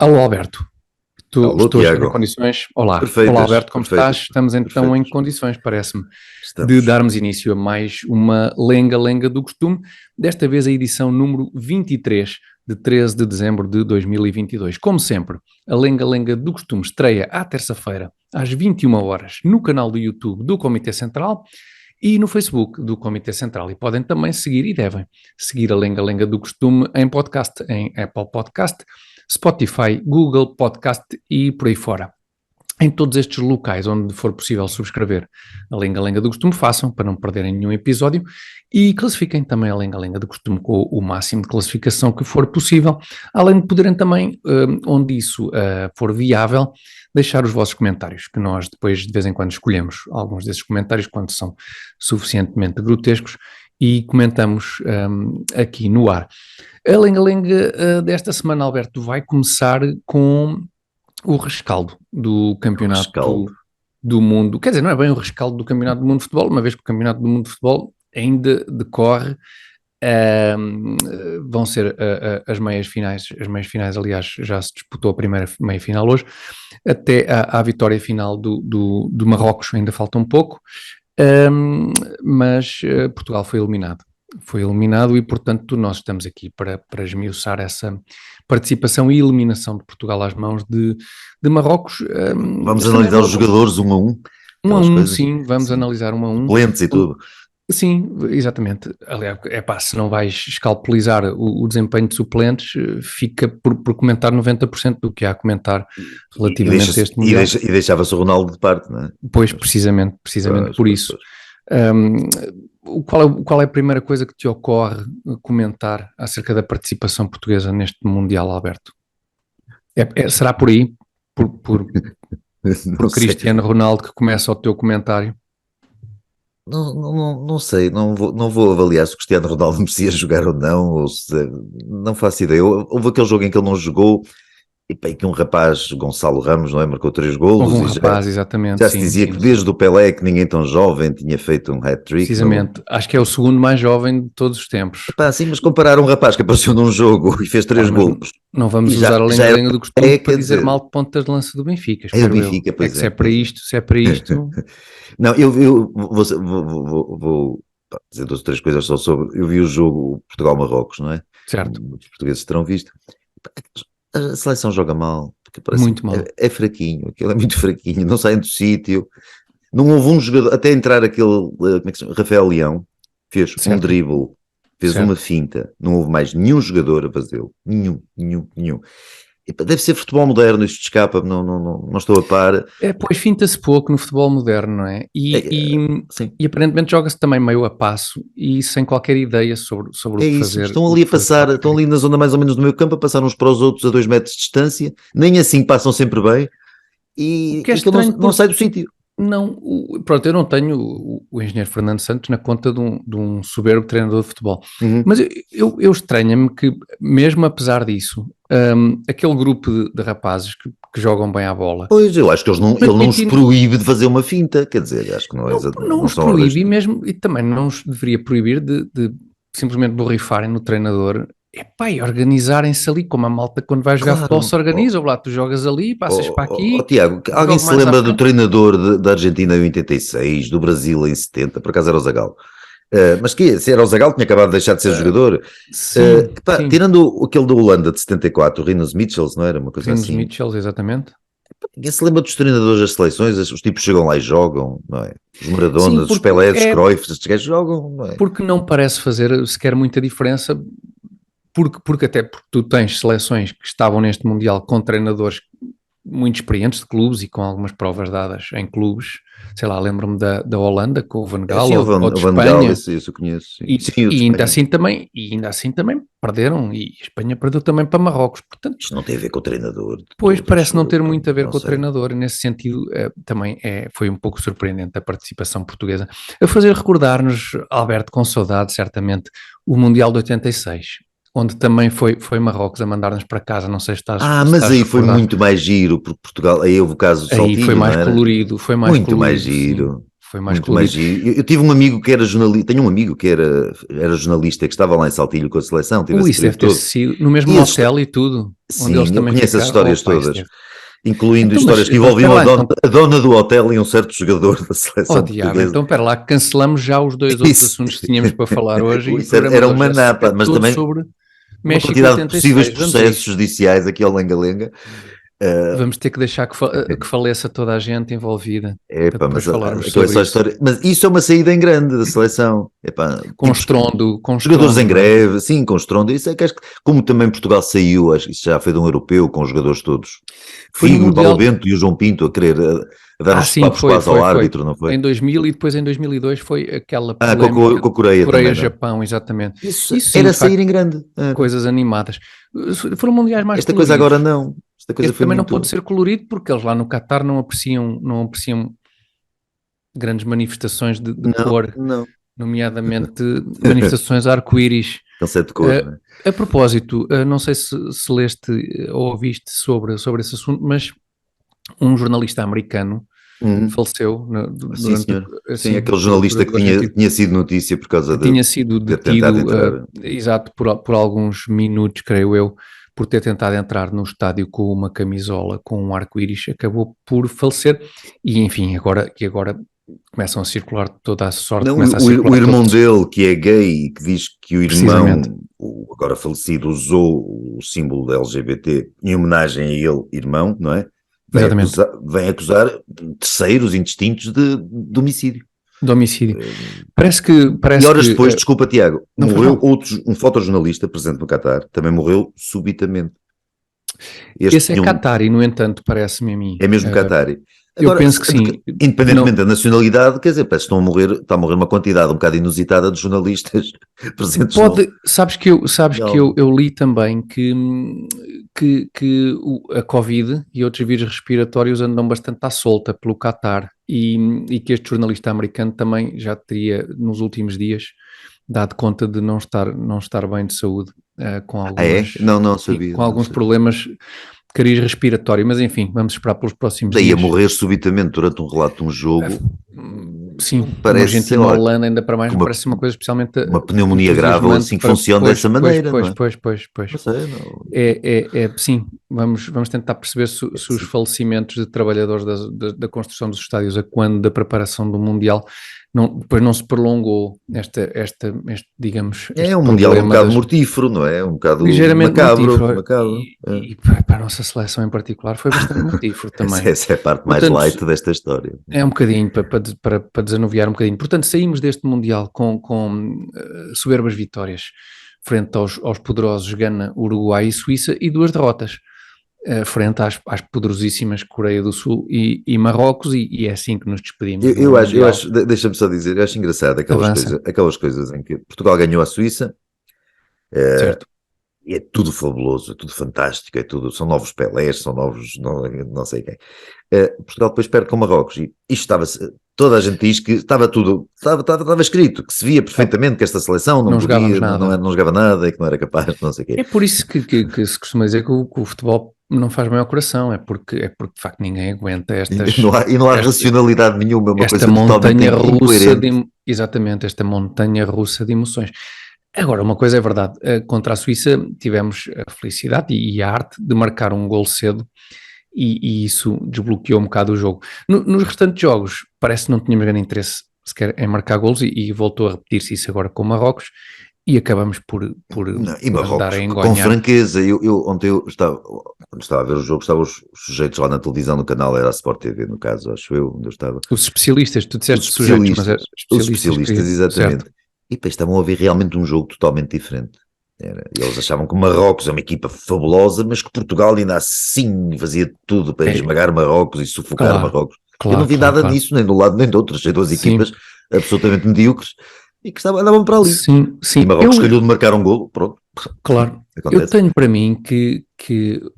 Alô, Alberto. Alô, Estou a estar em Tiago. condições. Olá. Olá, Perfeitas, Alberto, como estás? perfeitas, Estamos então em perfeitas. condições, parece-me, de Estamos. darmos início a mais uma lenga-lenga do costume, desta vez a edição número 23, de 13 de dezembro de 2022. Como sempre, a lenga-lenga do costume estreia à terça-feira, às 21 horas, no canal do YouTube do Comitê Central e no Facebook do Comitê Central. E podem também seguir, e devem, seguir a lenga-lenga do costume em podcast, em Apple Podcast, Spotify, Google Podcast e por aí fora. Em todos estes locais onde for possível subscrever a Lenga-Lenga do Costume, façam para não perderem nenhum episódio e classifiquem também a Lenga-Lenga do Costume com o máximo de classificação que for possível, além de poderem também, onde isso for viável, deixar os vossos comentários, que nós depois de vez em quando escolhemos alguns desses comentários quando são suficientemente grotescos e comentamos aqui no ar. A Lenga-Lenga desta semana, Alberto, vai começar com o rescaldo do campeonato Rescaldo. do mundo. Quer dizer, não é bem o rescaldo do campeonato do mundo de futebol, uma vez que o campeonato do mundo de futebol ainda decorre. Vão ser as meias finais. As meias finais, aliás, já se disputou a primeira meia final hoje, até à vitória final do Marrocos ainda falta um pouco, mas Portugal foi eliminado. Foi eliminado e, portanto, nós estamos aqui para esmiuçar essa participação e eliminação de Portugal às mãos de Marrocos. Vamos analisar os jogadores um a um. Um a Aquelas um, coisas. sim, vamos Sim. analisar um a um. Lentes e tudo. Sim, exatamente. Aliás, se não vais escalpelizar o desempenho de suplentes, fica por comentar 90% do que há a comentar relativamente a este Mundial. E deixava-se o Ronaldo de parte, não é? Pois, precisamente por isso. Qual é a primeira coisa que te ocorre comentar acerca da participação portuguesa neste Mundial, Alberto? Será por aí? Por Cristiano Ronaldo que começa o teu comentário? Não sei, não vou avaliar se o Cristiano Ronaldo merecia jogar ou não, ou se, não faço ideia. Houve aquele jogo em que ele não jogou, e bem, que um rapaz, Gonçalo Ramos, não é? Marcou 3 golos. Houve um rapaz, exatamente. Já se dizia que desde o Pelé, que ninguém tão jovem tinha feito um hat-trick. Precisamente, acho que é o segundo mais jovem de todos os tempos. Sim, mas comparar um rapaz que apareceu num jogo e fez 3 golos. Não vamos usar a lenga-lenga do costume para dizer mal de pontas de lança do Benfica. É o Benfica, pois é. Se é para isto... Não, eu vou dizer 2 ou 3 coisas só sobre... Eu vi o jogo Portugal-Marrocos, não é? Certo. Os portugueses terão visto. A seleção joga mal. Muito mal. É fraquinho, aquilo é muito fraquinho, não saem do sítio. Não houve um jogador, até entrar aquele, como é que se chama? Rafael Leão, fez um drible, fez uma finta, não houve mais nenhum jogador a fazê-lo. Nenhum. Deve ser futebol moderno, isto escapa, não estou a par. Pois finta-se pouco no futebol moderno, não é? E aparentemente joga-se também meio a passo e sem qualquer ideia sobre o que fazer. Estão ali a passar, estão ali na zona mais ou menos do meio campo, a passar uns para os outros a 2 metros de distância, nem assim passam sempre bem, e não sai do sítio. Não, pronto, eu não tenho o engenheiro Fernando Santos na conta de um soberbo treinador de futebol, mas eu estranho-me que, mesmo apesar disso, aquele grupo de rapazes que jogam bem à bola... Pois, eu acho que ele não os proíbe de fazer uma finta, quer dizer, acho que não os proíbe mesmo, e também não os deveria proibir de simplesmente borrifarem no treinador... e organizarem-se ali, como a malta quando vai jogar futebol se organiza, ou lá tu jogas ali, passas para aqui... Tiago, alguém se lembra do treinador da Argentina em 86, do Brasil em 70, por acaso era o Zagallo, mas se era o Zagallo tinha acabado de deixar de ser jogador. Sim. Tirando aquele da Holanda de 74, o Rinus Michels, não era uma coisa assim? Rinus Michels, exatamente. Ninguém se lembra dos treinadores das seleções, os tipos chegam lá e jogam, não é? Os Maradonas, os Pelés, os Cruyffs, estes gajos jogam, não é? Porque não parece fazer sequer muita diferença... Porque tu tens seleções que estavam neste Mundial com treinadores muito experientes de clubes e com algumas provas dadas em clubes, sei lá, lembro-me da Holanda com o Van Gaal, ou de Espanha, isso eu conheço, e ainda assim também perderam, e a Espanha perdeu também para Marrocos, portanto... Isto não tem a ver com o treinador. Pois, parece não ter muito a ver com o treinador, e nesse sentido também foi um pouco surpreendente a participação portuguesa, a fazer recordar-nos, Alberto, com saudade, certamente, o Mundial de 86, onde também foi Marrocos a mandar-nos para casa, não sei se estás... mas aí foi muito mais giro, porque Portugal, aí houve o caso do Saltilho, foi mais colorido, muito mais giro. foi mais muito mais colorido. giro. Eu tive um amigo que era jornalista, tenho um amigo que era jornalista, que estava lá em Saltilho com a seleção, tive esse Isso deve ter período todo. sido no mesmo hotel e tudo, onde eles Sim, eu também conheço as ficaram. histórias todas, incluindo Então, mas histórias que espera envolviam lá, então, a dona do hotel e um certo jogador da seleção diabo, portuguesa. então espera lá, cancelamos já os dois outros assuntos que tínhamos para falar hoje e o Isso programa era de hoje uma é napa, mas todo também sobre uma México quantidade de possíveis 86. Vamos a processos isso. judiciais aqui ao Lenga-Lenga. Vamos ter que deixar que faleça toda a gente envolvida para Epá, depois mas falarmos aquela é sobre só a isso. história. Mas isso é uma saída em grande da seleção. Epá, Com tipo, jogadores em estrondo, não é? greve, sim, com estrondo. Isso é que acho que, como também Portugal saiu, acho que isso já foi de um europeu, com os jogadores todos. Foi no Figo, o Paulo Mundial. Bento e o João Pinto a querer a dar uns Sim, papos quase ao árbitro, não foi? Em 2000 e depois em 2002 foi aquela Ah, polémica com a Coreia também, não é? Coreia-Japão, exatamente. Isso Isso sim, era de sair facto, em grande. coisas animadas. Foram mundiais mais Esta coisa coloridos. agora não. Esta coisa Este foi também não pode muito. ser colorido porque eles lá no Catar não apreciam grandes manifestações de Não, cor, não. nomeadamente manifestações arco-íris. Conceito de cor, não é? A propósito, não sei se leste ou ouviste sobre esse assunto, mas um jornalista americano Uhum. faleceu Sim, durante, senhor. Sim, assim, aquele jornalista que do Argentina. tinha sido notícia por causa de Tinha sido ter tentado detido, entrar. exato, por alguns minutos, creio eu, por ter tentado entrar no estádio com uma camisola com um arco-íris, acabou por falecer e, enfim, agora começam a circular toda a sorte, Não, começa a o circular irmão todos, dele, que é gay e que diz que o irmão, precisamente, o agora falecido, usou o símbolo da LGBT em homenagem a ele, irmão, não é? exatamente, Vem acusar terceiros indistintos de homicídio. de homicídio. E Parece horas que depois, desculpa, Tiago, não faz morreu mal. um fotojornalista presente no Qatar, também morreu subitamente. Esse é Qatari, no entanto, parece-me a mim. É mesmo Qatari. Eu Agora, penso que sim. independentemente da nacionalidade, quer dizer, parece que está a morrer uma quantidade um bocado inusitada de jornalistas presentes Sabes que eu li também que a Covid e outros vírus respiratórios andam bastante à solta pelo Qatar e que este jornalista americano também já teria nos últimos dias dado conta de não estar bem de saúde, com algumas, Não sim, sabia. com alguns problemas de cariz respiratório, mas enfim, vamos esperar pelos próximos Daí a dias. morrer subitamente durante um relato de um jogo, Sim, uma parece, sei lá, Argentina-Holanda ainda para mais, não parece uma coisa especialmente uma pneumonia grave ou assim entusiasmante que para... funciona dessa maneira, não é? Pois. Não sei, não. Sim, vamos tentar perceber se os falecimentos de trabalhadores da construção dos estádios a quando da preparação do Mundial depois não se prolongou digamos, É este um mundial um problema bocado mortífero, não é? Um bocado ligeiramente macabro. mortífero e para a nossa seleção em particular foi bastante mortífero também. Essa é a parte mais Portanto, light desta história. é um bocadinho, para desanuviar um bocadinho. Portanto, saímos deste Mundial com soberbas vitórias frente aos poderosos Gana, Uruguai e Suíça e 2 derrotas frente às poderosíssimas Coreia do Sul e Marrocos e é assim que nos despedimos do Eu Mundial. acho, deixa-me só dizer, eu acho engraçado Avança. aquelas coisas em que Portugal ganhou a Suíça, Certo. e é tudo fabuloso, é tudo fantástico, são novos Pelés, são novos, não sei quem. Portugal depois perde com Marrocos e isto toda a gente diz que estava escrito, que se via perfeitamente que esta seleção não podia, não jogava nada e que não era capaz, não sei o quê. É por isso que se costuma dizer que o futebol não faz bem ao coração, é porque de facto ninguém aguenta estas... E não há racionalidade nenhuma, uma coisa totalmente incoerente. Exatamente, esta montanha russa de emoções. Agora, uma coisa é verdade, contra a Suíça tivemos a felicidade e a arte de marcar um gol cedo e isso desbloqueou um bocado o jogo. Nos restantes jogos parece que não tínhamos grande interesse sequer em marcar golos e voltou a repetir-se isso agora com Marrocos e acabamos por andar a engonhar. Com franqueza, ontem quando estava a ver o jogo, estavam os sujeitos lá na televisão, no canal, era a Sport TV no caso, acho eu, onde eu estava. Os especialistas, tu disseste sujeitos, mas os especialistas, exatamente. Certo. E pá, estavam a ver realmente um jogo totalmente diferente. Eles achavam que o Marrocos é uma equipa fabulosa, mas que Portugal ainda assim fazia tudo para esmagar Marrocos e sufocar Marrocos. Eu não vi nada disso, nem de um lado nem do outro. Achei duas equipas absolutamente medíocres e que andavam para ali. Sim. E Marrocos calhou de marcar um golo, pronto. Claro. Acontece. Eu tenho para mim que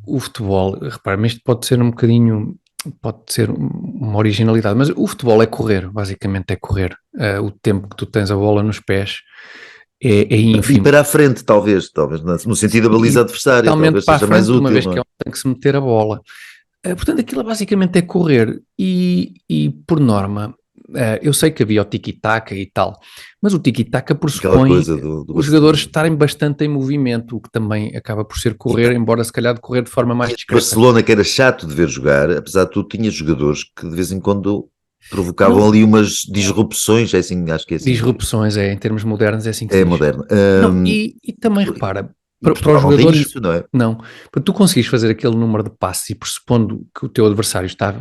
o futebol, repara, mas isto pode ser um bocadinho, pode ser uma originalidade, mas o futebol é correr, basicamente é correr. O tempo que tu tens a bola nos pés é ínfimo. E para a frente, talvez no sentido da baliza adversária, talvez para seja a frente, mais útil. Uma vez que tem que se meter a bola. Portanto, aquilo basicamente é correr e por norma, Eu sei que havia o tiki-taka e tal, mas o tiki-taka Aquela pressupõe coisa do os jogadores estarem bastante em movimento, o que também acaba por ser correr, embora se calhar de correr de forma mais discreta. Barcelona, que era chato de ver jogar, apesar de tudo, tinha jogadores que de vez em quando provocavam Não, ali umas disrupções, é assim, acho que é assim. disrupções, em termos modernos é assim que se É diz. moderno. Não, e também repara, E para os Portugal não tem jogadores, isso, não é? não, para tu conseguires fazer aquele número de passes e pressupondo que o teu adversário está,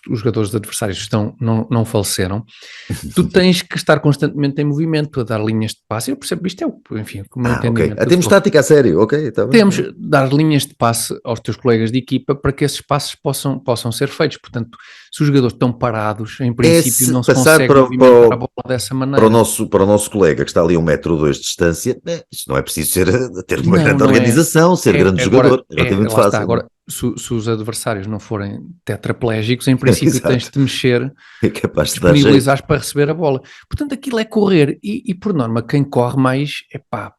os jogadores adversários estão, não faleceram, tu tens que estar constantemente em movimento, a dar linhas de passe. Eu percebo, isto é enfim, o meu Ok. entendimento do Temos futebol. tática a sério, ok, está bem. Temos de dar linhas de passe aos teus colegas de equipa para que esses passes possam ser feitos. Portanto, se os jogadores estão parados, em princípio não se Passar consegue movimentar a bola dessa maneira. para o nosso colega que está ali a 1,2 m de distância, isto não é preciso ter uma grande Não é. organização, ser grande Agora, jogador, é relativamente lá está. fácil. Agora, se os adversários não forem tetraplégicos, em princípio Exato. tens de te mexer, É capaz de dar jeito. disponibilizares para receber a bola. Portanto, aquilo é correr e por norma, quem corre mais,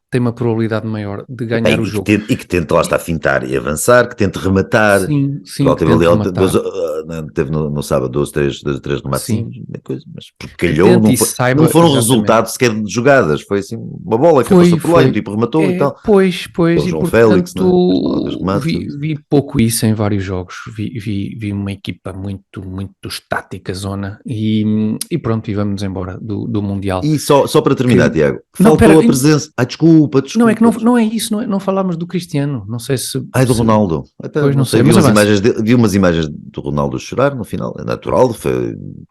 tem uma probabilidade maior de ganhar o jogo. E que tente lá está a fintar e avançar, que tente rematar. Sim, Portugal que teve ali, tente rematar. teve no sábado 12, 3 no máximo, mas porque Que calhou, tente não, e saiba, não foram exatamente. resultados sequer de jogadas, foi assim uma bola que passou por lá e o tipo rematou e tal. Pois, O e João portanto Félix, não é? vi pouco isso em vários jogos, vi uma equipa muito, muito estática, zona, e pronto, e vamos embora do Mundial. E só para terminar, Tiago, Não, faltou pera, a presença. Desculpa. não é que não é isso, não falámos do Cristiano, não sei se... Do Ronaldo. Pois, não sei, mas vi umas imagens do Ronaldo chorar no final, é natural,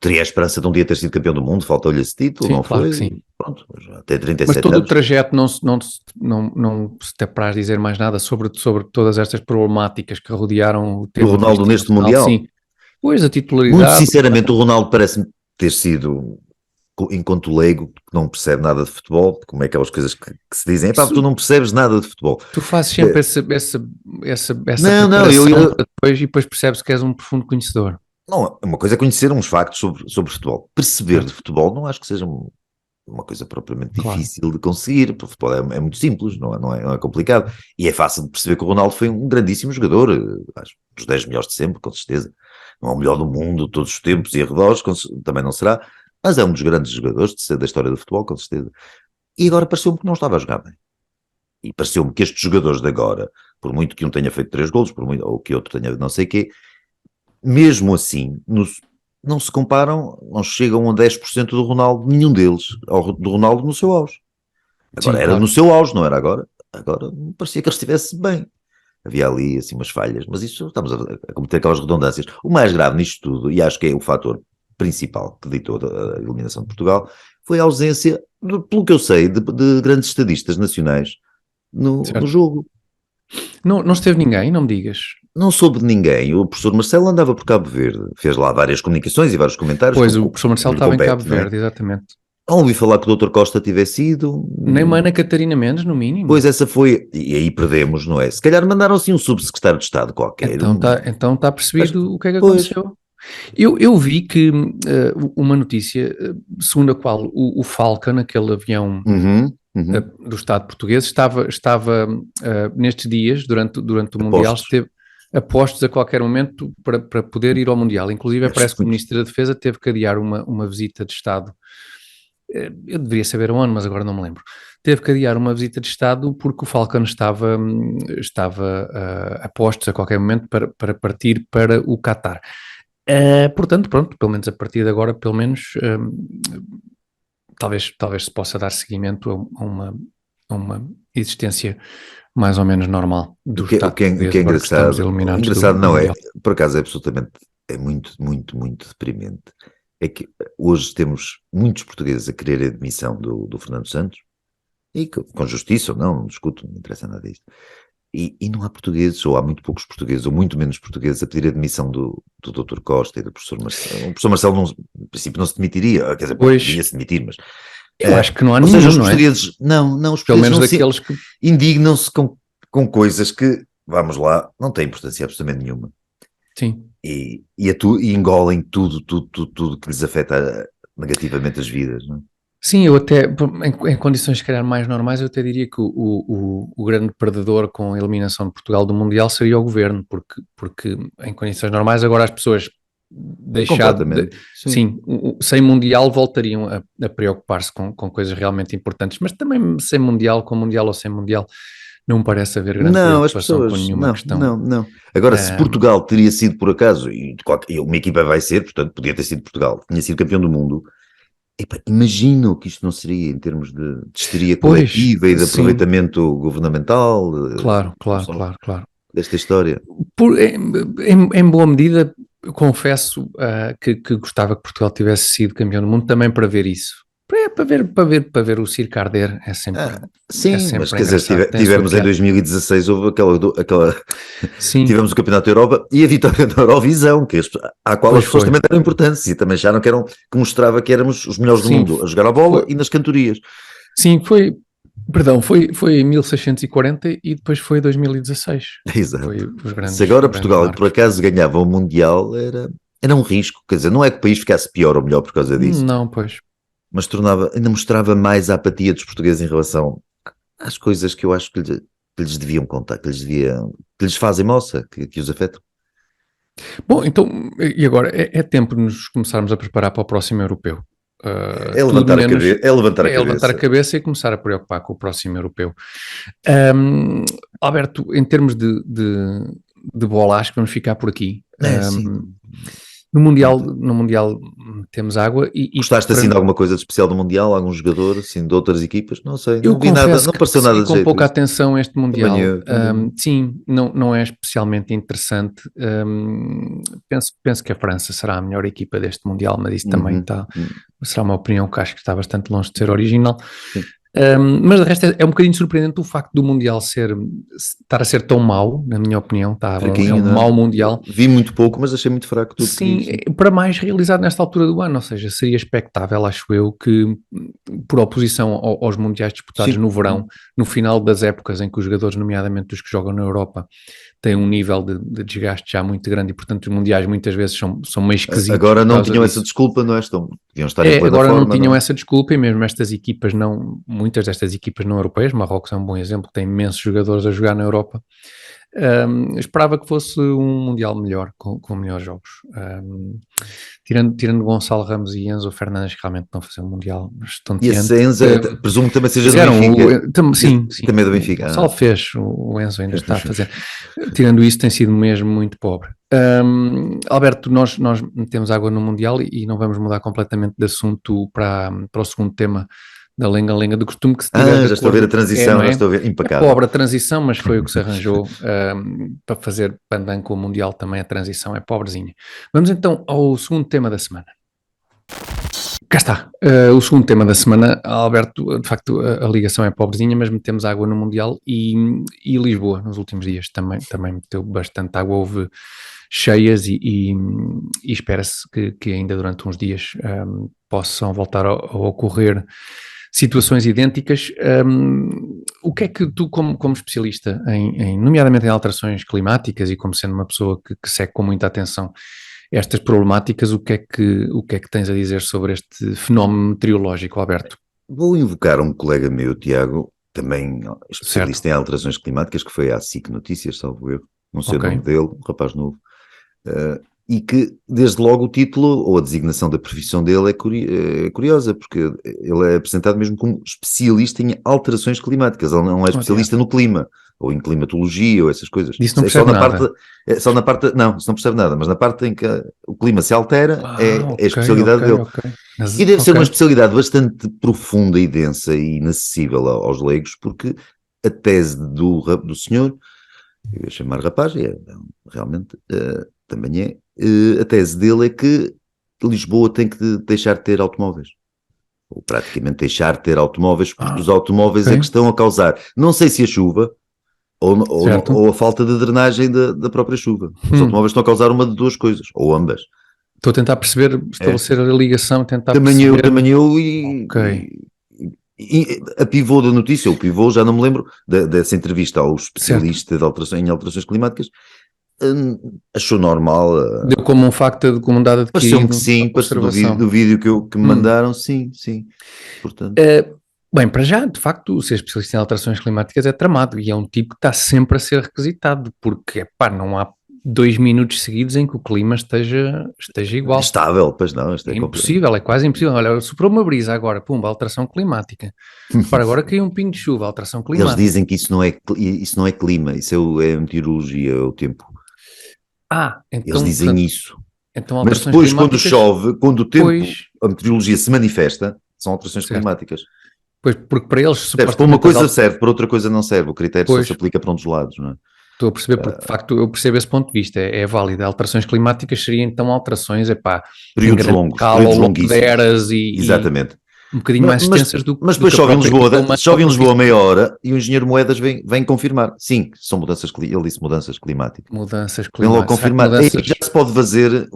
teria a esperança de um dia ter sido campeão do mundo, faltou-lhe esse título, sim, não claro foi? que sim. Pronto, já tem 37 mas todo anos. o trajeto não se te apraz dizer mais nada sobre todas estas problemáticas que rodearam o Do tema Ronaldo Cristiano neste Ronaldo, Mundial? sim. Pois, a Muito titularidade... sinceramente, o Ronaldo parece-me ter sido, enquanto leigo, que não percebe nada de futebol, como é aquelas coisas que se dizem, tu não percebes nada de futebol. Tu fazes sempre essa Não, preparação para depois percebes que és um profundo conhecedor. Não, uma coisa é conhecer uns factos sobre futebol. Perceber de futebol não acho que seja uma coisa propriamente difícil de conseguir, porque o futebol é muito simples, não é complicado, e é fácil de perceber que o Ronaldo foi um grandíssimo jogador, acho, dos 10 melhores de sempre, com certeza, não é o melhor do mundo, todos os tempos e arredores, também não será, mas é um dos grandes jogadores da história do futebol, com certeza, e agora pareceu-me que não estava a jogar bem, e pareceu-me que estes jogadores de agora, por muito que um tenha feito 3 golos, ou que outro tenha não sei o quê, mesmo assim, não se comparam, não chegam a 10% do Ronaldo, nenhum deles, do Ronaldo no seu auge. Agora, Sim, era claro. no seu auge, não era agora. Agora parecia que ele estivesse bem. Havia ali assim umas falhas, mas isso estamos a cometer aquelas redundâncias. O mais grave nisto tudo, e acho que é o fator principal que ditou a eliminação de Portugal, foi a ausência, pelo que eu sei, de grandes estadistas nacionais no jogo. Não esteve ninguém, não me digas. Não soube de ninguém. O professor Marcelo andava por Cabo Verde, fez lá várias comunicações e vários comentários. Pois, o professor Marcelo estava em Cabo Verde, exatamente. Não ouvi falar que o Dr. Costa tivesse ido. Nem uma Ana Catarina Mendes, no mínimo. Pois essa foi, e aí perdemos, não é? Se calhar mandaram assim um subsecretário de Estado qualquer. Então está percebido o que é que aconteceu. Eu vi que uma notícia segundo a qual o Falcon, aquele avião do Estado português, estava nestes dias, durante o Mundial, esteve apostos a qualquer momento para poder ir ao Mundial. Inclusive parece que o Ministro da Defesa teve que adiar uma visita de Estado. Eu deveria saber onde, mas agora não me lembro. Teve que adiar uma visita de Estado porque o Falcon estava a postos a qualquer momento para partir para o Qatar. Portanto, pronto, pelo menos a partir de agora, pelo menos, talvez se possa dar seguimento a uma existência mais ou menos normal do Estado português, o que é engraçado, do não é, Mundial. por acaso é muito, muito, muito deprimente. É que hoje temos muitos portugueses a querer a admissão do Fernando Santos, e com justiça ou não discuto, não interessa nada disto. E não há portugueses, ou há muito poucos portugueses, ou muito menos portugueses a pedir a admissão do Dr. Costa e do professor Marcelo. O professor Marcelo, no princípio, não se demitiria, quer dizer, poderia se demitir, mas... Eu acho que não há nenhum, nenhum, os não portugueses, é? Não, os portugueses pelo menos daqueles que... indignam-se com coisas que, vamos lá, não têm importância absolutamente nenhuma. Sim. E engolem tudo que lhes afeta negativamente as vidas, não é? Sim, eu até, em condições se calhar mais normais, eu até diria que o grande perdedor com a eliminação de Portugal do Mundial seria o governo, porque em condições normais agora as pessoas deixado Completamente. Sim, sem Mundial voltariam a preocupar-se com coisas realmente importantes, mas também sem Mundial, com Mundial ou sem Mundial, não me parece haver grande Não, as preocupação com pessoas, nenhuma não, questão. não. Agora, se Portugal teria sido por acaso, e uma equipa vai ser, portanto, podia ter sido Portugal, tinha sido campeão do mundo, epá, imagino que isto não seria em termos de histeria Pois, coletiva e de sim, aproveitamento governamental, claro. desta história. Em boa medida, eu confesso que gostava que Portugal tivesse sido campeão do mundo também para ver isso. Para ver o circo arder é Sim, mas sempre quer dizer, engraçado. Tem a sua tivemos em piada. 2016, houve Sim, tivemos o Campeonato da Europa e a vitória da Eurovisão, à qual as pois pessoas foi. também deram importância e também acharam que mostrava que éramos os melhores do Sim, mundo a jogar a bola foi, e nas cantorias. sim, foi em 1640 e depois foi 2016. Foi Exato. os Se agora grandes Portugal por marcos. acaso ganhava o Mundial, era um risco. Quer dizer, não é que o país ficasse pior ou melhor por causa disso, Não, pois. mas ainda mostrava mais a apatia dos portugueses em relação às coisas que eu acho que lhes deviam contar, que lhes fazem moça, que os afetam. Bom, então, e agora? É tempo de nos começarmos a preparar para o próximo europeu. É Tudo levantar a menos cabeça, é levantar a levantar a cabeça. cabeça e começar a preocupar com o próximo europeu. Alberto, em termos de bola, acho que vamos ficar por aqui. Sim. No mundial temos água e Gostaste assim de alguma coisa de especial do Mundial? Algum jogador assim de outras equipas? Não sei, eu não vi nada, confesso não que pareceu nada segui de com jeito pouca isso. atenção este Também Mundial. eu, também eu. Sim, não é especialmente interessante. Penso que a França será a melhor equipa deste Mundial, mas isso também será uma opinião que acho que está bastante longe de ser original. Sim. Mas de resto é um bocadinho surpreendente o facto do Mundial estar a ser tão mau, na minha opinião. É Fraquinho, um não é? mau Mundial. Vi muito pouco, mas achei muito fraco tudo que vi. Sim, Sim. para mais realizado nesta altura do ano, ou seja, seria expectável, acho eu, que por oposição aos mundiais disputados Sim. no verão, no final das épocas em que os jogadores, nomeadamente os que jogam na Europa, têm um nível de desgaste já muito grande e, portanto, os mundiais muitas vezes são meio esquisitos Agora por não causa tinham disso. essa desculpa, não é? Deviam estar em plena Agora não forma, tinham não é? essa desculpa e mesmo estas equipas muitas destas equipas não europeias, Marrocos é um bom exemplo, tem imensos jogadores a jogar na Europa. Esperava que fosse um Mundial melhor, com melhores jogos. Tirando Gonçalo Ramos e Enzo Fernandes, que realmente estão a fazer um Mundial E a estonteante. Senza, presumo que também seja do Fizeram, Benfica. sim. Também é do O Benfica. Gonçalo fez, o Enzo ainda está a fazer. Tirando isso, tem sido mesmo muito pobre. Alberto, nós metemos água no Mundial e não vamos mudar completamente de assunto para o segundo tema da lenga-lenga do costume, que se tiver de Já estou a ver a acordo, transição, não já é? estou a ver, É impecável. pobre a transição, mas foi o que se arranjou para fazer pandan com o Mundial também. A transição é pobrezinha. Vamos então ao segundo tema da semana. Cá está, o segundo tema da semana, Alberto. De facto a ligação é pobrezinha, mas metemos água no Mundial e Lisboa nos últimos dias também meteu bastante água, houve cheias e espera-se que ainda durante uns dias possam voltar a ocorrer situações idênticas. O que é que tu, como especialista, nomeadamente em alterações climáticas e como sendo uma pessoa que segue com muita atenção estas problemáticas, o que é que tens a dizer sobre este fenómeno meteorológico, Alberto? Vou invocar um colega meu, Tiago, também especialista Certo. em alterações climáticas, que foi à SIC Notícias, salvo eu, não sei o Ok. nome dele, um rapaz novo, e que desde logo o título ou a designação da profissão dele é curiosa, porque ele é apresentado mesmo como especialista em alterações climáticas, ele não é especialista no clima, ou em climatologia, ou essas coisas. Disso não É só percebe na nada. só na parte, não, isso não percebe nada, mas na parte em que o clima se altera, é a especialidade dele. E deve ser uma especialidade bastante profunda e densa e inacessível aos leigos, porque a tese do senhor, eu ia chamar rapaz, realmente também é, a tese dele é que Lisboa tem que deixar de ter automóveis, ou praticamente deixar de ter automóveis, porque os automóveis é que estão a causar, não sei se a chuva ou a falta de drenagem da própria chuva. Os automóveis estão a causar uma de duas coisas, ou ambas. Estou a tentar perceber, estabelecer a ligação, tentar também perceber. Também eu e a pivô da notícia, o pivô, já não me lembro, dessa entrevista ao especialista em alterações climáticas, achou normal. Deu como um facto, como um dado adquirido. Pareceu-me que sim, do vídeo que me mandaram, sim. Portanto... Bem, para já, de facto, ser especialista em alterações climáticas é tramado e é um tipo que está sempre a ser requisitado, porque, não há 2 minutos seguidos em que o clima esteja igual. Estável, pois não, isto é impossível, é quase impossível. Olha, soprou uma brisa agora, pumba, alteração climática. Para agora caiu um pingo de chuva, alteração climática. Eles dizem que isso não é clima, isso é meteorologia, é o tempo. Então, eles dizem portanto, isso. Então, mas depois, quando chove, quando o tempo, a meteorologia se manifesta, são alterações climáticas. Pois, porque para eles, supostamente... Para uma coisa serve, para outra coisa não serve. O critério só se aplica para um dos lados, não é? Estou a perceber, porque de facto eu percebo esse ponto de vista, é válido. Alterações climáticas seriam então alterações, períodos longos, períodos longuíssimos. De eras exatamente. Um bocadinho mais extensas do que... Mas depois chove em Lisboa meia hora e o engenheiro Moedas vem confirmar. Sim, são mudanças, ele disse mudanças climáticas. Vem logo confirmar. Já se pode fazer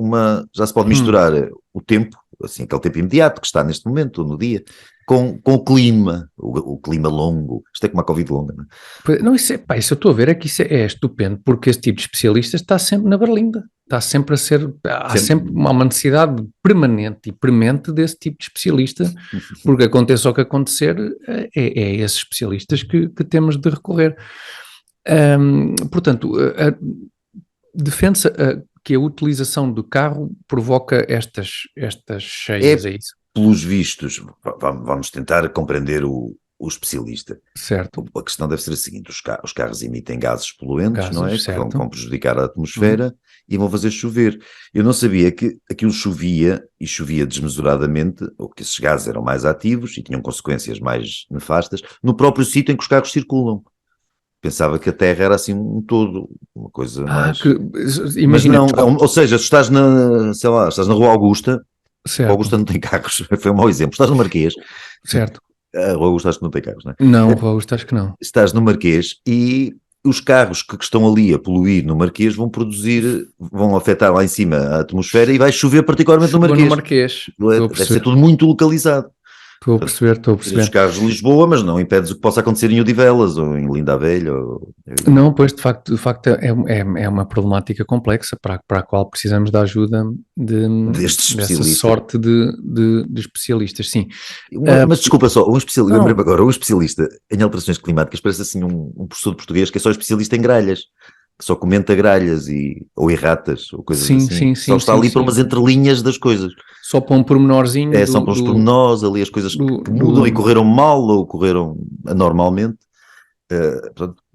já se pode misturar o tempo, assim, aquele tempo imediato que está neste momento, no dia, com o clima, o clima longo. Isto é como a Covid longa, não é? Não, isso eu estou a ver é que isso é estupendo, porque esse tipo de especialista está sempre na berlinda. Está sempre a ser, há sempre uma necessidade permanente e premente desse tipo de especialista, porque aconteça o que acontecer, é esses especialistas que temos de recorrer. Portanto, defende-se que a utilização do carro provoca estas cheias, é isso? Pelos vistos, vamos tentar compreender o especialista. Certo. A questão deve ser a seguinte: os carros emitem gases poluentes, não é? Certo. Que vão prejudicar a atmosfera e vão fazer chover. Eu não sabia que aquilo chovia e chovia desmesuradamente, ou que esses gases eram mais ativos e tinham consequências mais nefastas no próprio sítio em que os carros circulam. Pensava que a Terra era assim um todo, uma coisa mais... Imagina, mas não, ou seja, se estás estás na Rua Augusta, certo. A Augusta não tem carros, foi um mau exemplo. Estás no Marquês, certo. A Rua Augusta acho que não tem carros, não é? Não, a Rua Augusta acho que não. Estás no Marquês e os carros que estão ali a poluir no Marquês vão afetar lá em cima a atmosfera e vai chover particularmente no Marquês. Deve ser tudo muito localizado. Estou a perceber. Os carros de Lisboa, mas não impedes o que possa acontecer em Odivelas ou em Linda a Velha. Não, pois de facto é uma problemática complexa para a qual precisamos da ajuda dessa sorte de especialistas, sim. Mas desculpa só, lembrei-me agora, um especialista em alterações climáticas parece assim um professor de português que é só especialista em gralhas, que só comenta gralhas ou erratas, ou coisas assim. Só está ali para umas entrelinhas das coisas. Só para um pormenorzinho. Só para uns pormenores, ali as coisas que mudam e correram mal ou correram anormalmente.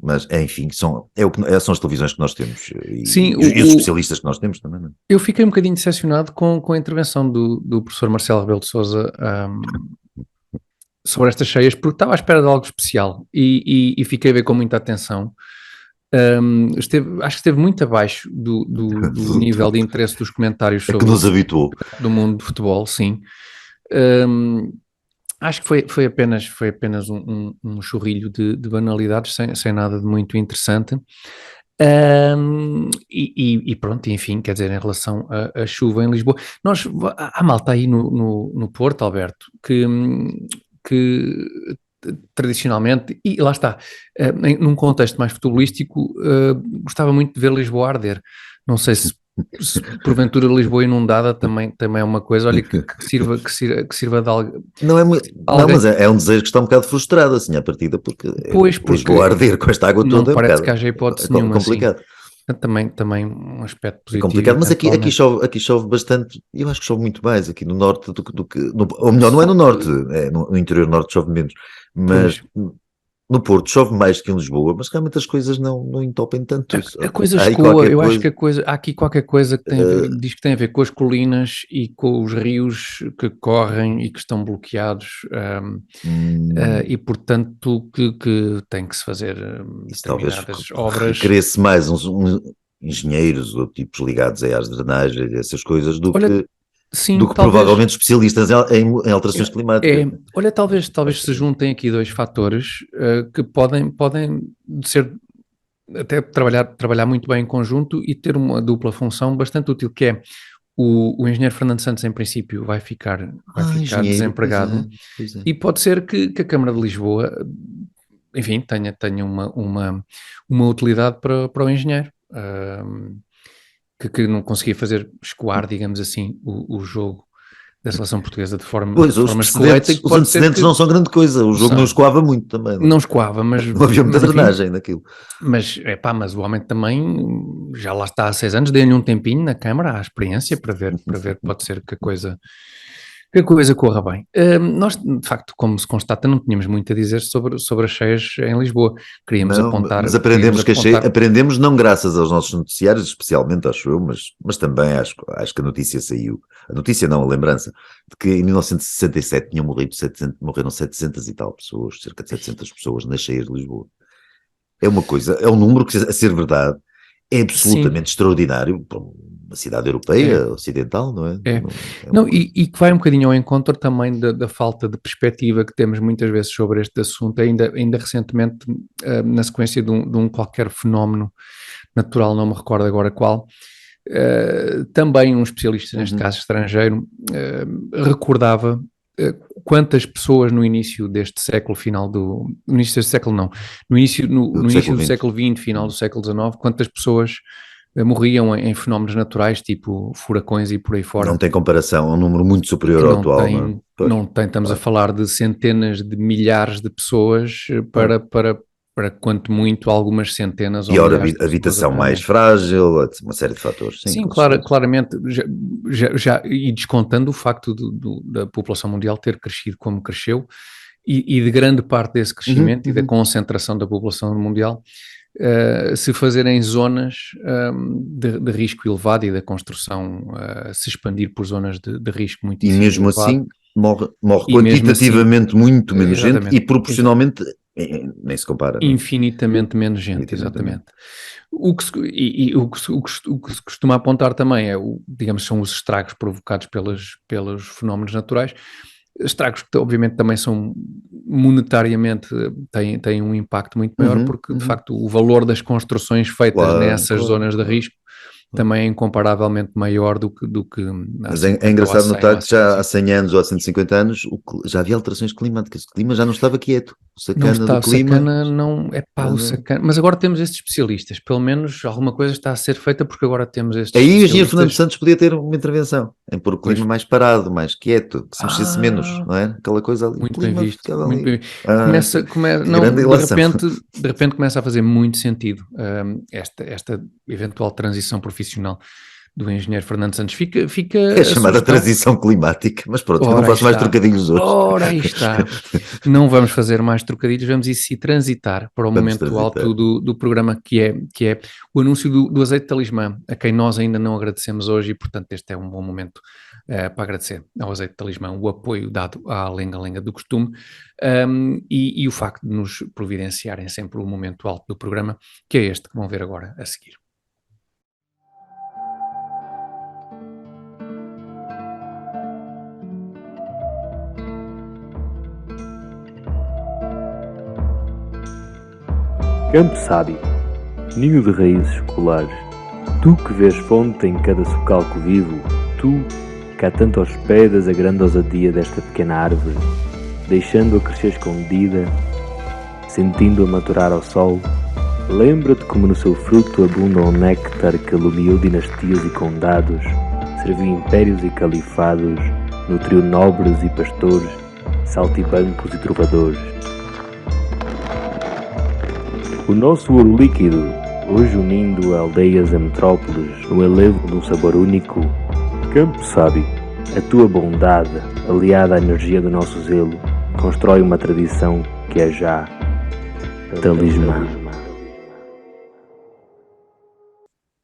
Mas enfim, são as televisões que nós temos e os especialistas que nós temos também. Não é? Eu fiquei um bocadinho decepcionado com a intervenção do professor Marcelo Rebelo de Sousa sobre estas cheias, porque estava à espera de algo especial e fiquei a ver com muita atenção. Acho que esteve muito abaixo do nível de interesse dos comentários sobre que nos habituou do mundo de futebol, sim. Acho que foi apenas um chorrilho de banalidades, sem nada de muito interessante. E pronto, enfim, quer dizer, em relação à chuva em Lisboa, há malta aí no Porto, Alberto, que tradicionalmente, e lá está, num contexto mais futebolístico, gostava muito de ver Lisboa a arder. Não sei se porventura Lisboa inundada também é uma coisa, olha, que sirva de algo. Não, mas é um desejo que está um bocado frustrado, assim, à partida, porque Lisboa a arder com esta água toda não parece que haja hipótese nenhuma. É complicado. Assim. Também um aspecto positivo. É complicado, mas aqui chove bastante, eu acho que chove muito mais aqui no norte do que ou melhor, não é no norte, no interior norte chove menos, mas no Porto chove mais que em Lisboa, mas realmente as coisas não entopem tanto isso. A coisa escoa, acho que há aqui qualquer coisa que diz que tem a ver com as colinas e com os rios que correm e que estão bloqueados e portanto que tem que se fazer determinadas obras. Requeresse mais uns engenheiros ou tipos ligados às drenagens, essas coisas, do que provavelmente especialistas em alterações climáticas. Olha, talvez se juntem aqui dois fatores que podem ser até trabalhar muito bem em conjunto e ter uma dupla função bastante útil, que é o engenheiro Fernando Santos, em princípio, vai ficar desempregado, e pode ser que a Câmara de Lisboa, enfim, tenha uma utilidade para o engenheiro. Que não conseguia fazer escoar, digamos assim, o jogo da seleção portuguesa de forma escoeta. Os antecedentes não são grande coisa, o jogo não escoava muito também. Não escoava, mas... Não havia muita drenagem naquilo. Mas o homem também já lá está há 6 anos, dê-lhe um tempinho na Câmara, à experiência, para ver pode ser que a coisa corra bem. Nós, de facto, como se constata, não tínhamos muito a dizer sobre as cheias em Lisboa. Queríamos apontar... Mas aprendemos não graças aos nossos noticiários, especialmente, acho eu, mas também acho que a notícia saiu. A notícia não, a lembrança, de que em 1967 morreram 700 e tal pessoas, cerca de 700 pessoas nas cheias de Lisboa. É uma coisa, é um número que, a ser verdade, é absolutamente extraordinário para uma cidade europeia, ocidental, não é? E que vai um bocadinho ao encontro também da falta de perspectiva que temos muitas vezes sobre este assunto, ainda recentemente, na sequência de um qualquer fenómeno natural, não me recordo agora qual, também um especialista, neste caso estrangeiro, recordava quantas pessoas no início deste século, no início do século XX, final do século XIX, quantas pessoas morriam em fenómenos naturais, tipo furacões e por aí fora. Não tem comparação, é um número muito superior ao atual. Estamos a falar de centenas de milhares de pessoas para quanto muito algumas centenas. E ora, a habitação mais frágil, uma série de fatores. Sim, claramente, já, e descontando o facto da população mundial ter crescido como cresceu, e de grande parte desse crescimento e da concentração da população mundial, se fazerem zonas de risco elevado e da construção se expandir por zonas de risco muito elevado. E mesmo assim morre quantitativamente muito menos gente e proporcionalmente nem se compara. Infinitamente menos gente, exatamente. O que se costuma apontar também digamos, são os estragos provocados pelos fenómenos naturais, estragos que obviamente também são monetariamente, têm um impacto muito maior, porque de facto o valor das construções feitas nessas zonas de risco também é incomparavelmente maior do que mas é engraçado notar que já há 100 anos ou há 150 anos já havia alterações climáticas, o clima já não estava quieto, o sacana, mas agora temos estes especialistas, pelo menos alguma coisa está a ser feita porque agora temos estes aí o engenheiro Fernando Santos podia ter uma intervenção, em pôr o clima mais parado, mais quieto, que se mexesse menos, não é? Aquela coisa ali. Muito bem visto. De repente começa a fazer muito sentido esta eventual transição profissional do engenheiro Fernando Santos. Fica é chamada transição climática, mas pronto, não faço mais trocadilhos hoje. Ora, aí está. Não vamos fazer mais trocadilhos, vamos transitar para o momento alto do programa, que é o anúncio do azeite talismã, a quem nós ainda não agradecemos hoje, e portanto este é um bom momento para agradecer ao azeite talismã o apoio dado à lenga-lenga do costume, e o facto de nos providenciarem sempre o momento alto do programa, que é este que vão ver agora a seguir. Campo Sábio, ninho de raízes escolares, tu que vês fonte em cada socalco vivo, tu que há tanto hospedas a grande ousadia desta pequena árvore, deixando-a crescer escondida, sentindo-a maturar ao sol, lembra-te como no seu fruto abunda o néctar que alumiou dinastias e condados, serviu impérios e califados, nutriu nobres e pastores, saltibancos e trovadores. O nosso ouro líquido, hoje unindo aldeias a metrópoles no elevo de um sabor único, Campo Sábio, a tua bondade, aliada à energia do nosso zelo, constrói uma tradição que é já talismã.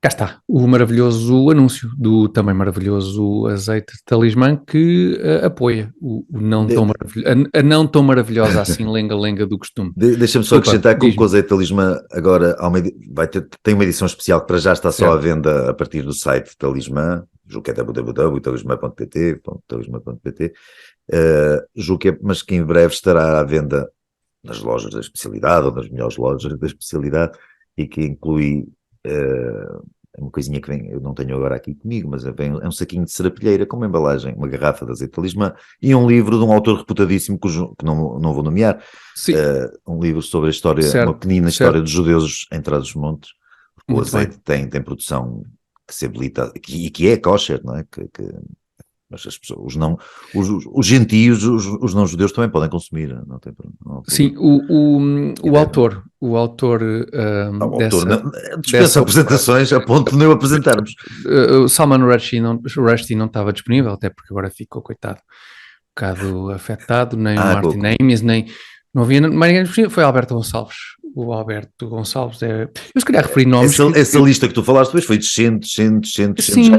Cá está, o maravilhoso anúncio do também maravilhoso azeite de talismã, que apoia a não tão maravilhosa assim lenga-lenga do costume. Deixa-me só acrescentar que o azeite de talismã agora tem uma edição especial que para já está só à venda a partir do site de Talismã, julgo que é www.talismã.pt, mas que em breve estará à venda nas lojas da especialidade ou nas melhores lojas da especialidade, e que inclui uma coisinha que vem, eu não tenho agora aqui comigo, mas é um saquinho de serapilheira com uma embalagem, uma garrafa de azeite de talismã e um livro de um autor reputadíssimo que não vou nomear, um livro sobre a história, uma pequenina história dos judeus em Trás-os-Montes. O azeite tem produção que se habilita, e que é kosher, não é? Que Mas as pessoas, os gentios, os não-judeus também podem consumir, não tem problema. Sim, o autor O autor dessa dispensa apresentações a ponto de não o apresentarmos. o Salman Rushdie não estava disponível, até porque agora ficou, coitado, um bocado afetado, nem o Martin Amis, nem... Não havia mais ninguém disponível, foi Alberto Gonçalves. O Alberto Gonçalves eu se calhar referi nomes... Essa lista que tu falaste depois foi descendo. Sim,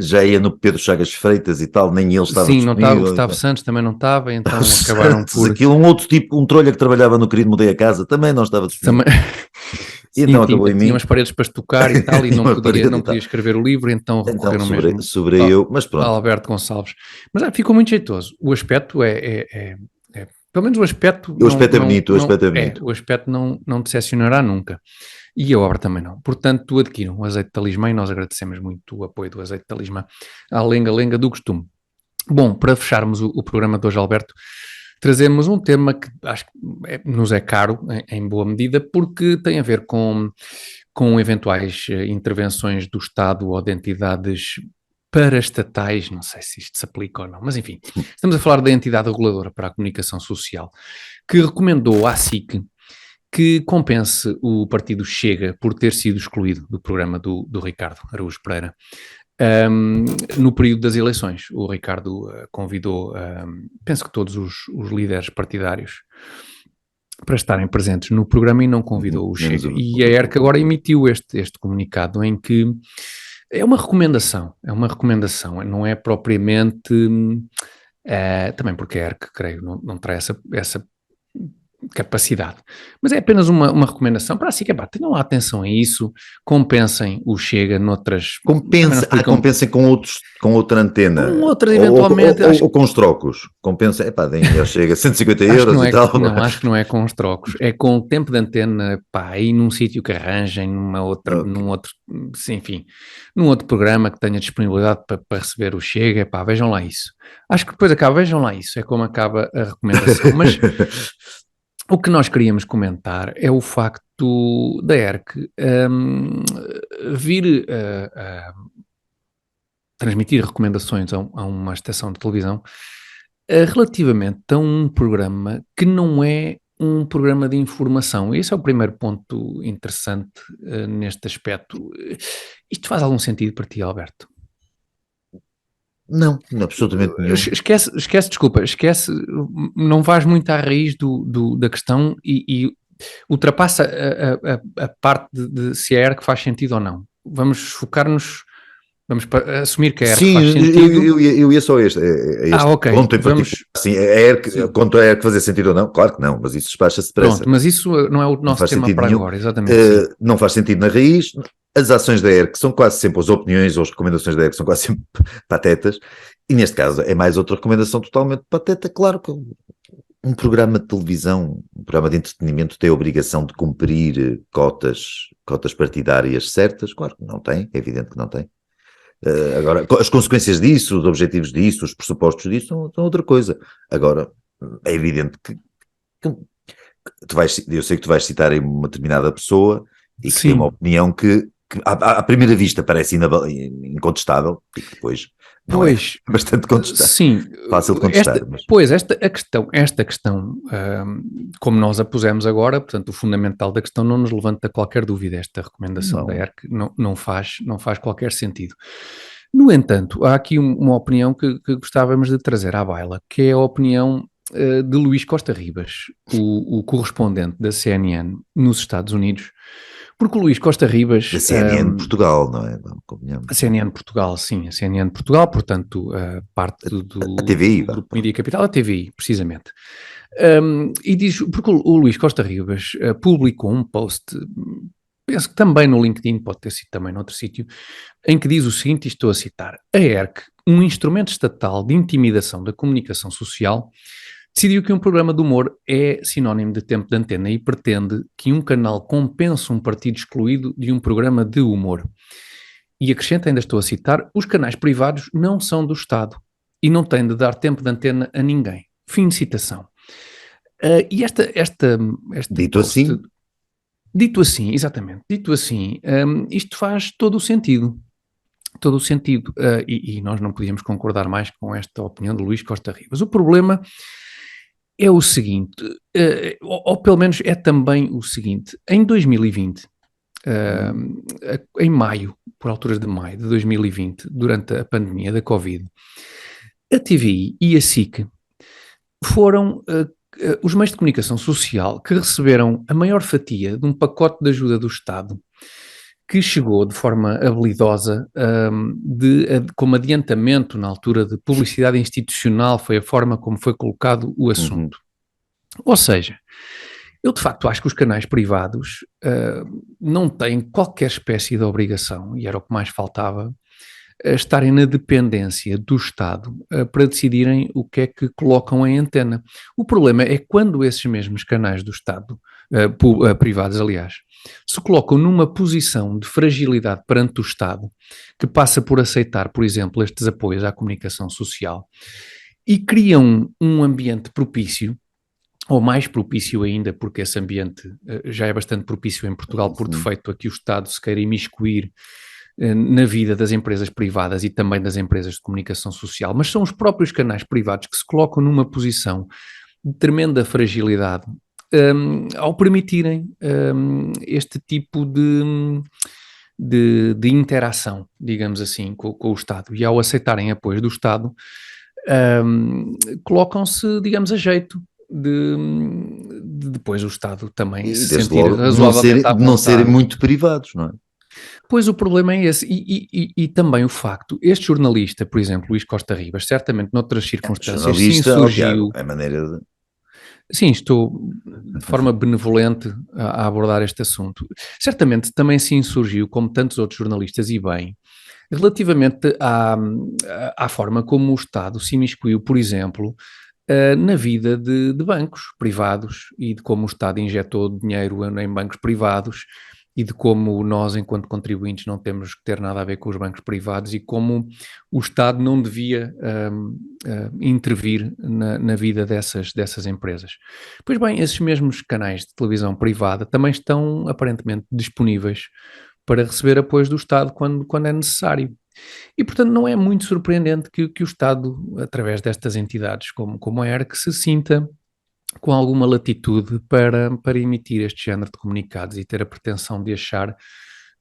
já ia no Pedro Chagas Freitas e tal, nem ele estava disponível. Sim, não estava, o Gustavo Santos também não estava, então acabaram por... Aquilo, um outro tipo, um trolha que trabalhava no Querido Mudei a Casa, também não estava disponível. E então acabou em mim. Tinha umas paredes para estocar e tal, e não podia escrever o livro, então recorreram mesmo mas pronto. Alberto Gonçalves. Mas ficou muito jeitoso. O aspecto pelo menos o aspecto... O aspecto é bonito, o aspecto é bonito. O aspecto não decepcionará nunca. E a obra também não. Portanto, adquiram o azeite de talismã e nós agradecemos muito o apoio do azeite de talismã à lenga-lenga do costume. Bom, para fecharmos o programa de hoje, Alberto, trazemos um tema que acho que nos é caro, em boa medida, porque tem a ver com eventuais intervenções do Estado ou de entidades paraestatais, não sei se isto se aplica ou não, mas enfim, estamos a falar da entidade reguladora para a comunicação social, que recomendou à SIC que compense o partido Chega por ter sido excluído do programa do Ricardo Araújo Pereira. No período das eleições, o Ricardo convidou, penso que todos os líderes partidários para estarem presentes no programa e não convidou o Chega. E a ERC agora emitiu este comunicado em que é uma recomendação, não é propriamente, também porque a ERC, creio, não terá essa capacidade, mas é apenas uma recomendação para si, que tenham lá atenção a isso, compensem o Chega noutras... Compensem com outra antena. Com outras, eventualmente. Ou com os trocos. Compensem, deem ao Chega 150 euros e tal. Não, acho que não é com os trocos, é com o tempo de antena, aí num sítio que arranjem, num outro programa que tenha disponibilidade para receber o Chega, vejam lá isso. Acho que depois vejam lá isso, é como acaba a recomendação, mas... O que nós queríamos comentar é o facto da ERC vir a transmitir recomendações a uma estação de televisão relativamente a um programa que não é um programa de informação. Esse é o primeiro ponto interessante neste aspecto. Isto faz algum sentido para ti, Alberto? Não, absolutamente nenhum. Esquece, não vais muito à raiz da questão e ultrapassa a parte de se a ERC faz sentido ou não. Vamos focar-nos, vamos assumir que a ERC faz sentido. Eu ia só este ok. Ponto em particular. Quanto a ERC fazer sentido ou não, claro que não, mas isso despacha-se depressa. Pronto, mas isso não é o nosso tema para agora, exatamente. Não faz sentido na raiz. As ações da ERC são quase sempre, as opiniões ou as recomendações da ERC são quase sempre patetas, e neste caso é mais outra recomendação totalmente pateta. Claro que um programa de televisão, um programa de entretenimento tem a obrigação de cumprir cotas partidárias certas, claro que não tem, é evidente que não tem. Agora, as consequências disso, os objetivos disso, os pressupostos disso são outra coisa. Agora, é evidente que eu sei que tu vais citar aí uma determinada pessoa e que tem uma opinião que à primeira vista parece incontestável e que depois não é bastante contestável. Sim. Fácil de contestar. Esta questão, como nós a pusemos agora, portanto, o fundamental da questão não nos levanta qualquer dúvida. Esta recomendação da ERC não faz qualquer sentido. No entanto, há aqui uma opinião que gostávamos de trazer à baila, que é a opinião de Luís Costa Ribas, o correspondente da CNN nos Estados Unidos, porque o Luís Costa Ribas... Da CNN Portugal, não é? A CNN Portugal, sim, a CNN Portugal, portanto, parte do... A TVI. Do Grupo Mídia Capital, a TVI, precisamente. E diz, porque o Luís Costa Ribas publicou um post, penso que também no LinkedIn, pode ter sido também noutro sítio, em que diz o seguinte, e estou a citar: a ERC, um instrumento estatal de intimidação da comunicação social, decidiu que um programa de humor é sinónimo de tempo de antena e pretende que um canal compense um partido excluído de um programa de humor. E acrescenta, ainda estou a citar, os canais privados não são do Estado e não têm de dar tempo de antena a ninguém. Fim de citação. E Dito assim? Dito assim, exatamente. Dito assim, isto faz todo o sentido. todo o sentido, e nós não podíamos concordar mais com esta opinião de Luís Costa Ribas. O problema é o seguinte, ou pelo menos é também o seguinte, em 2020, em maio, por alturas de maio de 2020, durante a pandemia da Covid, a TVI e a SIC foram os meios de comunicação social que receberam a maior fatia de um pacote de ajuda do Estado que chegou de forma habilidosa, como adiantamento na altura de publicidade institucional, foi a forma como foi colocado o assunto. Ou seja, eu de facto acho que os canais privados não têm qualquer espécie de obrigação, e era o que mais faltava, estarem na dependência do Estado para decidirem o que é que colocam em antena. O problema é quando esses mesmos canais do Estado, privados aliás, se colocam numa posição de fragilidade perante o Estado, que passa por aceitar, por exemplo, estes apoios à comunicação social, e criam um ambiente propício, ou mais propício ainda, porque esse ambiente já é bastante propício em Portugal por defeito, a que o Estado se queira imiscuir na vida das empresas privadas e também das empresas de comunicação social, mas são os próprios canais privados que se colocam numa posição de tremenda fragilidade ao permitirem este tipo de interação, digamos assim, com o Estado, e ao aceitarem apoios do Estado, colocam-se, digamos, a jeito de depois o Estado também se sentir razoavelmente à vontade. Não serem muito privados, não é? Pois o problema é esse, e também o facto, este jornalista, por exemplo, Luís Costa Ribas, certamente noutras circunstâncias se insurgiu... É maneira de... Sim, estou de forma benevolente a abordar este assunto. Certamente também se insurgiu, como tantos outros jornalistas, e bem, relativamente à forma como o Estado se imiscuiu, por exemplo, na vida de bancos privados, e de como o Estado injetou dinheiro em bancos privados, e de como nós, enquanto contribuintes, não temos que ter nada a ver com os bancos privados, e como o Estado não devia intervir na vida dessas empresas. Pois bem, esses mesmos canais de televisão privada também estão aparentemente disponíveis para receber apoios do Estado quando é necessário. E, portanto, não é muito surpreendente que o Estado, através destas entidades como a ERC, se sinta com alguma latitude para emitir este género de comunicados e ter a pretensão de achar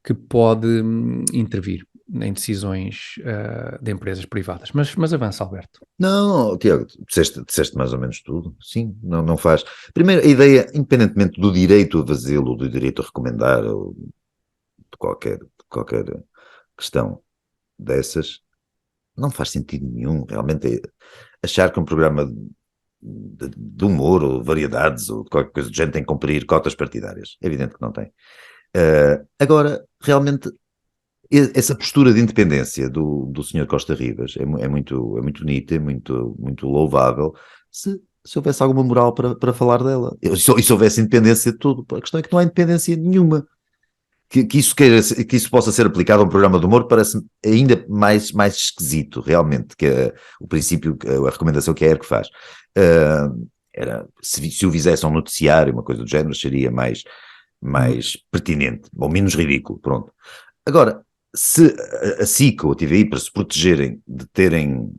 que pode intervir em decisões de empresas privadas. Mas avança, Alberto. Não, Tiago, disseste mais ou menos tudo. Sim, não faz. Primeiro, a ideia, independentemente do direito a fazê-lo, do direito a recomendar, ou de qualquer questão dessas, não faz sentido nenhum. Realmente, achar que um programa de humor ou variedades ou qualquer coisa do género tem que cumprir cotas partidárias. É evidente que não tem. Agora, realmente, essa postura de independência do Sr. Costa Ribas é muito bonita, é muito louvável, se houvesse alguma moral para falar dela. E se houvesse independência de tudo. A questão é que não há independência nenhuma. Que isso possa ser aplicado a um programa de humor parece ainda mais esquisito, realmente, que é o princípio, a recomendação que a ERC faz. Se o fizesse um noticiário, uma coisa do género, seria mais pertinente, ou menos ridículo, pronto. Agora, se a SIC ou a TVI, para se protegerem de terem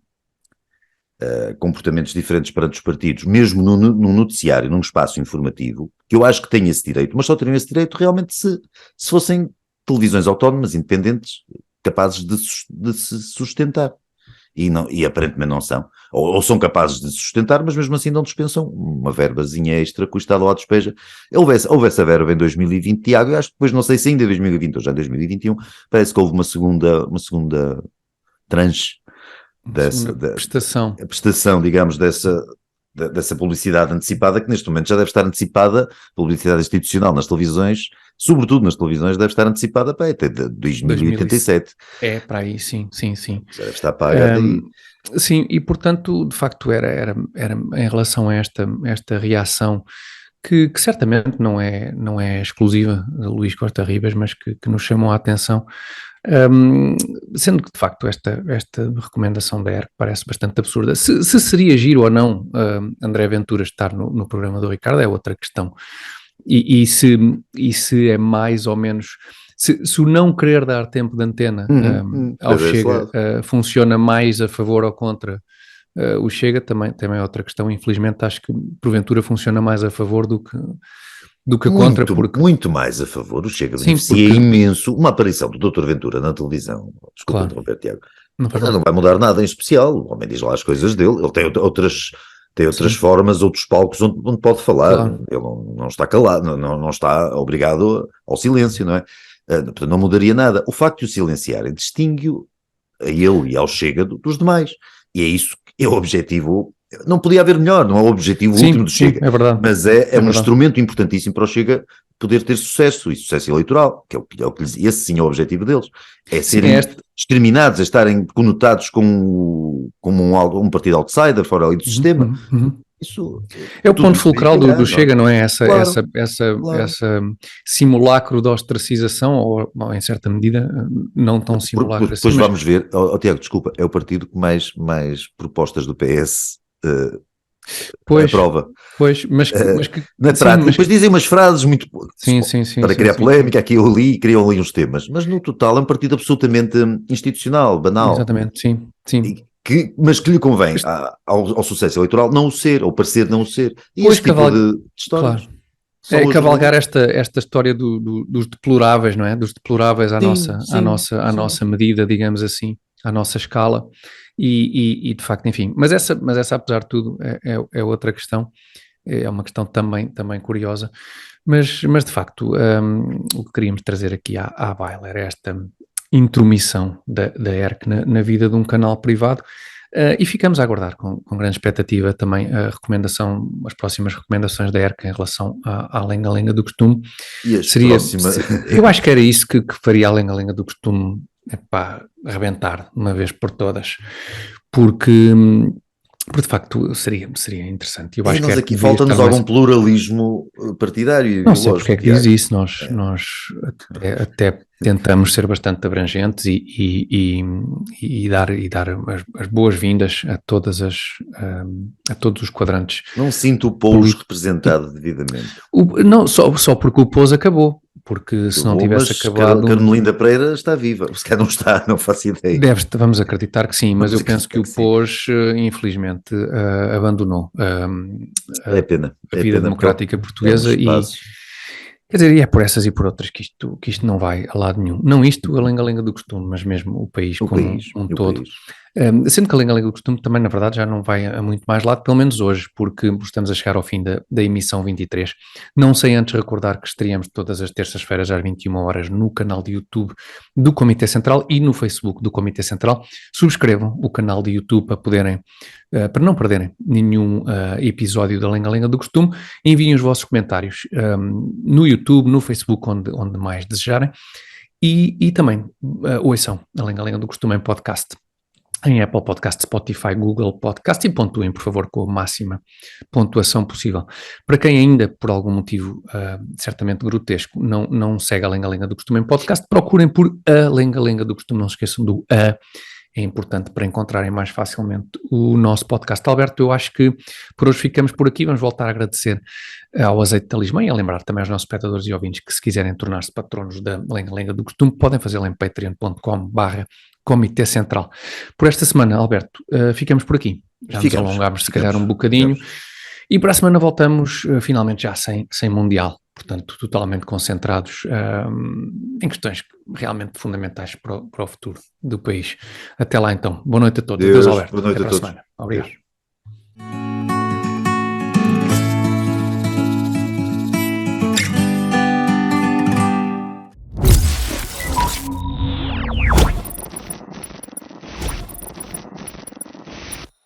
comportamentos diferentes perante os partidos, mesmo num noticiário, num espaço informativo, que eu acho que tem esse direito, mas só teriam esse direito realmente se fossem televisões autónomas, independentes, capazes de se sustentar. E aparentemente não são. Ou são capazes de se sustentar, mas mesmo assim não dispensam uma verbazinha extra que o Estado lá despeja. Houve essa verba em 2020, Tiago, eu acho que depois, não sei se ainda em 2020 ou já em 2021, parece que houve uma segunda tranche dessa prestação, digamos, dessa publicidade antecipada, que neste momento já deve estar antecipada, publicidade institucional nas televisões, sobretudo nas televisões, deve estar antecipada para até 2087. É, para aí, sim. Já deve estar paga daí. Sim, e portanto, de facto, era em relação a esta reação, que certamente não é exclusiva de Luís Costa Ribas, mas que nos chamou a atenção, sendo que de facto esta recomendação da ERC parece bastante absurda. Se seria giro ou não André Ventura estar no programa do Ricardo é outra questão, e se é mais ou menos se o não querer dar tempo de antena ao Chega funciona mais a favor ou contra o Chega, também é outra questão. Infelizmente acho que porventura funciona mais a favor do que contra. Muito mais a favor. O Chega beneficia imenso. Uma aparição do Dr. Ventura na televisão, desculpa interromper, Tiago, não vai mudar nada em especial. O homem diz lá as coisas dele, ele tem outras formas, outros palcos onde pode falar. Claro. Ele não está calado, não está obrigado ao silêncio, não é? Portanto, não mudaria nada. O facto de o silenciarem distingue-o a ele e ao Chega dos demais. E é isso que é o objetivo. Não podia haver melhor, não é o objetivo último do Chega. É verdade. Mas é um instrumento importantíssimo para o Chega poder ter sucesso, e sucesso eleitoral, que é o que esse sim é o objetivo deles. É serem discriminados, a estarem conotados como um partido outsider, fora ali do sistema. Isso é o ponto fulcral do Chega, não é? Essa simulacro de ostracização, ou em certa medida não tão simulacro depois assim. Vamos ver, Tiago, desculpa, é o partido que mais propostas do PS aprova. Pois, mas que na prática, depois dizem umas frases muito para criar polémica aqui ou ali, criam ali uns temas, mas no total é um partido absolutamente institucional, banal. Exatamente, sim. Mas que lhe convém ao sucesso eleitoral não o ser, ou parecer não o ser. E este tipo de histórias. Claro. É cavalgar esta história dos deploráveis, não é? Dos deploráveis à nossa medida, digamos assim, à nossa escala. E de facto, enfim, mas essa apesar de tudo é outra questão, é uma questão também curiosa, mas de facto o que queríamos trazer aqui à baila era esta intromissão da ERC na vida de um canal privado, e ficamos a aguardar com grande expectativa também as próximas recomendações da ERC em relação à lenga-lenga do costume. Eu acho que era isso que faria a lenga-lenga do costume arrebentar de uma vez por todas, porque de facto seria interessante. Eu acho nós aqui falta-nos algum pluralismo partidário. Não sei porque é que diz isso, nós até tentamos ser bastante abrangentes e dar as boas-vindas a todos os quadrantes. Não sinto o POUS representado devidamente. Não, só porque o POUS acabou. Porque se não tivesse acabado... Carmelinda Pereira está viva, se calhar não está, não faço ideia. Vamos acreditar que sim, mas eu penso que o POUS, infelizmente, abandonou a vida democrática portuguesa quer dizer, e é por essas e por outras que isto não vai a lado nenhum. Não isto, a lenga-lenga do costume, mas mesmo o país como um todo. Sendo que a lenga-lenga do costume também, na verdade, já não vai a muito mais lado, pelo menos hoje, porque estamos a chegar ao fim da emissão 23. Não sei antes recordar que estreamos todas as terças-feiras às 21 horas no canal de YouTube do Comitê Central e no Facebook do Comitê Central. Subscrevam o canal de YouTube para não perderem nenhum episódio da lenga-lenga do costume. Enviem os vossos comentários no YouTube, no Facebook, onde mais desejarem. E também ouçam a lenga-lenga do costume em podcast, em Apple Podcast, Spotify, Google Podcast, e pontuem, por favor, com a máxima pontuação possível. Para quem ainda, por algum motivo certamente grotesco, não segue a lenga-lenga do costume em podcast, procurem por a lenga-lenga do costume, não se esqueçam do a. É importante para encontrarem mais facilmente o nosso podcast. Alberto, eu acho que por hoje ficamos por aqui. Vamos voltar a agradecer ao Azeite Talismã e a lembrar também aos nossos espectadores e ouvintes que, se quiserem tornar-se patronos da Lenga-Lenga do Costume, podem fazê-lo em patreon.com/Comitê Central. Por esta semana, Alberto, ficamos por aqui. Já nos alongámos se calhar um bocadinho. E para a semana voltamos finalmente já sem Mundial. Portanto, totalmente concentrados em questões realmente fundamentais para o futuro do país. Até lá então. Boa noite a todos. Deus, Alberto. boa noite Até a todos. Semana. Obrigado. Deus.